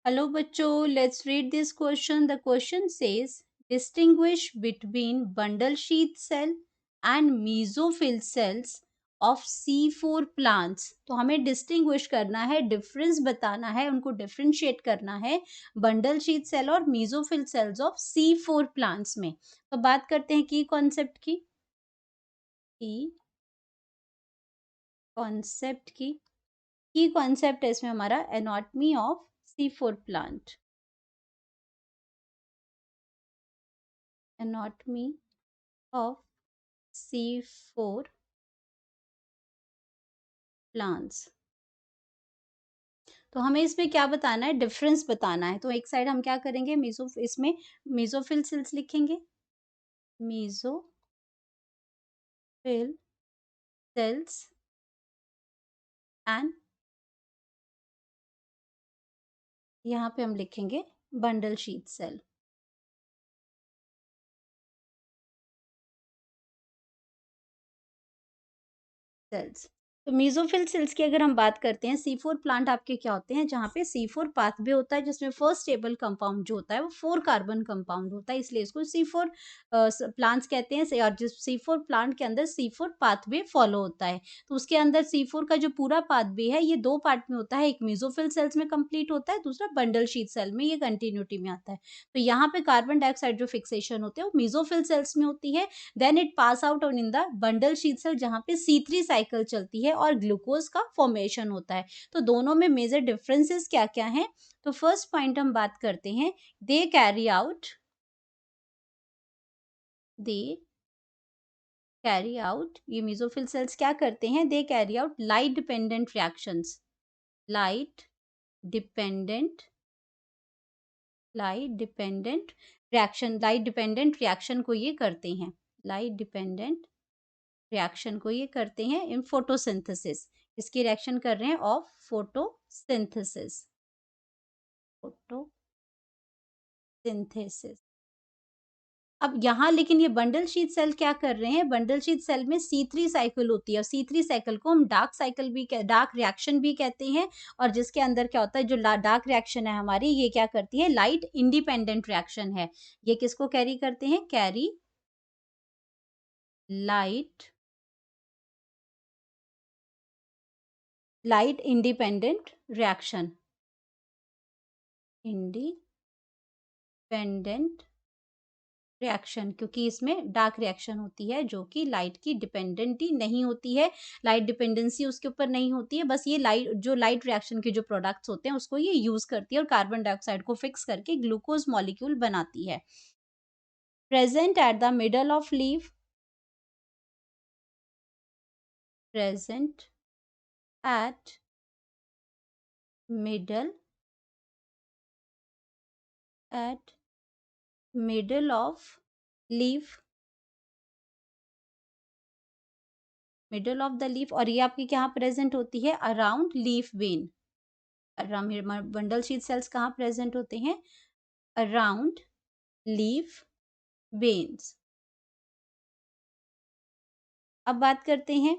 Hello बच्चों, let's read this question. The question says distinguish between bundle sheath cell and mesophyll cells of C4 plants. तो हमें distinguish करना है, difference बताना है, उनको डिफरेंशिएट करना है बंडल शीथ सेल और mesophyll cells of C4 plants में. तो बात करते हैं की कॉन्सेप्ट की की कॉन्सेप्ट है इसमें हमारा anatomy of C4 plant. Anatomy of C4 plants. तो हमें इसमें क्या बताना है, डिफरेंस बताना है. तो एक साइड हम क्या करेंगे, इसमें मेसोफिल सेल्स लिखेंगे. मेसोफिल सेल्स एंड यहाँ पे हम लिखेंगे बंडल शीथ सेल सेल्स. तो मेसोफिल सेल्स की अगर हम बात करते हैं, C4 प्लांट आपके क्या होते हैं, जहाँ पे C4 पाथवे होता है, जिसमें फर्स्ट स्टेबल कंपाउंड जो होता है वो 4 कार्बन कंपाउंड होता है, इसलिए इसको C4 प्लांट्स कहते हैं. और जिस C4 प्लांट के अंदर C4 पाथवे फॉलो होता है, तो उसके अंदर C4 का जो पूरा पाथवे है ये 2 पार्ट में होता है. एक मेसोफिल सेल्स में कंप्लीट होता है, दूसरा बंडल शीथ सेल में ये कंटिन्यूटी में आता है. तो यहाँ पे कार्बन डाइऑक्साइड जो फिक्सेशन होते हैं वो मेसोफिल सेल्स में होती है. Then it pass out on in the bundle sheath cell, जहाँ पे C3 साइकिल चलती है और ग्लूकोज का फॉर्मेशन होता है. तो दोनों में मेजर डिफरेंसेस क्या क्या हैं. तो फर्स्ट पॉइंट हम बात करते हैं, दे कैरी आउट, ये मेसोफिल सेल्स क्या करते हैं, they carry out light dependent reactions. Light dependent light dependent reaction को ये करते हैं. लाइट डिपेंडेंट रिएक्शन को ये करते हैं इन फोटोसिंथेसिस. इसकी रिएक्शन कर रहे हैं ऑफ फोटोसिंथेसिस. फोटोसिंथेसिस. अब यहाँ लेकिन ये बंडल शीथ सेल क्या कर रहे हैं, बंडल शीथ सेल में C3 साइकिल होती है और C3 साइकिल को हम डार्क रिएक्शन भी कहते हैं. और जिसके अंदर क्या होता है, जो डार्क रिएक्शन है हमारी, ये क्या करती है, लाइट इंडिपेंडेंट रिएक्शन है. ये किसको कैरी करते हैं, carry light independent reaction. Independent reaction, क्योंकि इसमें डार्क रिएक्शन होती है जो कि लाइट की डिपेंडेंटी नहीं होती है. लाइट डिपेंडेंसी उसके ऊपर नहीं होती है, बस ये लाइट रिएक्शन के जो प्रोडक्ट्स होते हैं उसको ये यूज करती है और कार्बन डाइऑक्साइड को फिक्स करके ग्लूकोज मॉलिक्यूल बनाती है. Present at the middle of leaf. Present at middle eight middle of leaf. Middle of the leaf. और ये आपकी कहाँ प्रेजेंट होती है, around leaf when. Bundle sheath sales कहाँ प्रेजेंट होते हैं, अराउंड लीफ वेन्स. अब बात करते हैं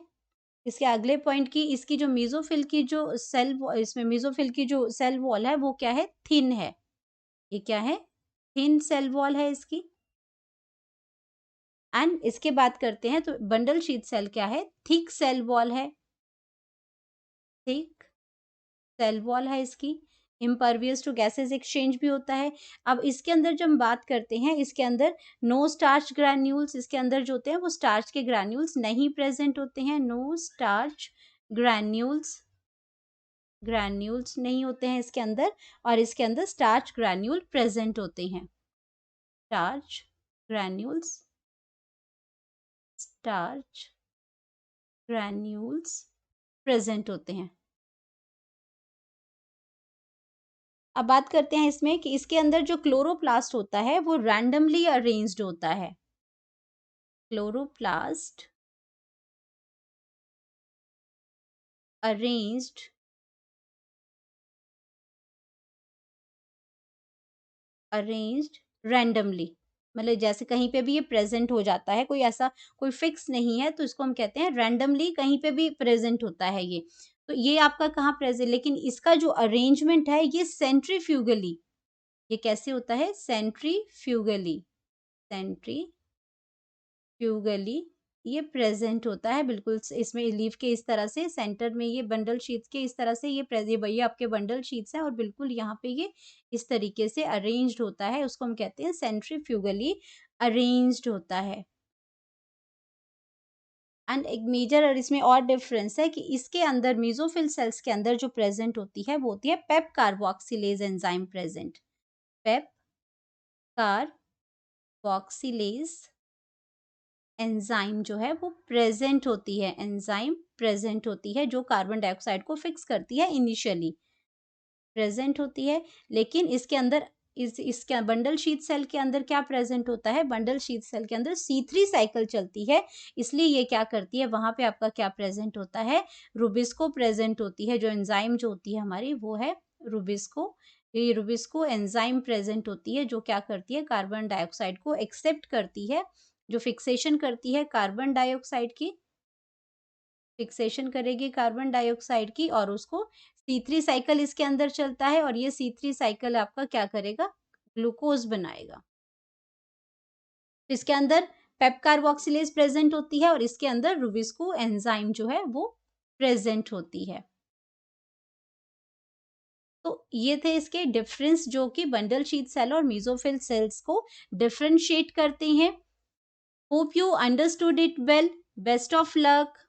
इसके अगले पॉइंट की. इसकी जो मेसोफिल की जो इसमें मेसोफिल की जो सेल वॉल है वो क्या है, थिन है. ये क्या है, थिन सेल वॉल है इसकी. एंड इसके बात करते हैं तो बंडल शीथ सेल क्या है, थिक सेल वॉल है. थिक सेल वॉल है इसकी. इम्परवियस टू गैसेस एक्सचेंज भी होता है. अब इसके अंदर जब हम बात करते हैं, इसके अंदर नो स्टार्च ग्रैन्यूल्स, इसके अंदर जो होते हैं वो स्टार्च के ग्रैन्यूल्स नहीं प्रेजेंट होते हैं. नो स्टार्च ग्रैन्यूल्स नहीं होते हैं इसके अंदर. और इसके अंदर स्टार्च ग्रैन्यूल प्रेजेंट होते हैं. Starch granules starch granules present होते हैं. अब बात करते हैं इसमें कि इसके अंदर जो क्लोरोप्लास्ट होता है वो रैंडमली अरेंज्ड होता है. क्लोरोप्लास्ट अरेंज्ड रैंडमली, मतलब जैसे कहीं पे भी ये प्रेजेंट हो जाता है, कोई ऐसा कोई फिक्स नहीं है, तो इसको हम कहते हैं रैंडमली कहीं पे भी प्रेजेंट होता है ये. तो ये आपका कहाँ प्रेज़ेंट, लेकिन इसका जो अरेंजमेंट है ये सेंट्रीफ्यूगली, ये कैसे होता है? सेंट्रीफ्यूगली, सेंट्रीफ्यूगली ये प्रेज़ेंट होता है बिल्कुल इसमें लीफ के इस तरह से सेंटर में ये बंडल शीट्स के इस तरह से ये वही आपके बंडल शीट्स हैं और बिल्कुल यहाँ पे ये इस तरीके से अरेंज्ड होता है, उसको हम कहते हैं सेंट्रीफ्यूगली अरेंज्ड होता है। एंड एक मेजर और इसमें और डिफरेंस है कि इसके अंदर मेसोफिल सेल्स के अंदर जो प्रेजेंट होती है वो होती है PEP carboxylase enzyme present. PEP carboxylase enzyme जो है वो प्रेजेंट होती है, एंजाइम प्रेजेंट होती है जो कार्बन डाइऑक्साइड को फिक्स करती है इनिशियली प्रेजेंट होती है। लेकिन इसके अंदर इसके बंडल शीथ सेल के अंदर क्या प्रेजेंट होता है? बंडल शीथ सेल के अंदर C3 साइकिल चलती है, इसलिए ये क्या करती है, वहां पे आपका क्या प्रेजेंट होता है? रुबिस्को प्रेजेंट होती है। जो एंजाइम जो होती है हमारी वो है रुबिस्को। ये रुबिस्को एंजाइम प्रेजेंट होती है जो क्या करती है? कार्बन डाइऑक्साइड को एक्सेप्ट करती है, जो फिक्सेशन करती है कार्बन डाइऑक्साइड की, फिक्सेशन करेगी कार्बन डाइऑक्साइड की और उसको C3 साइकिल इसके अंदर चलता है और ये C3 साइकिल आपका क्या करेगा? ग्लूकोज बनाएगा। तो इसके अंदर पेप कार्बोक्सिलेज प्रेजेंट होती है और इसके अंदर रुबिस्को एंजाइम जो है वो प्रेजेंट होती है। तो ये थे इसके डिफरेंस जो कि बंडल शीथ सेल और मेसोफिल सेल्स को डिफरेंशिएट करते हैं। Hope you understood it well. Best of luck.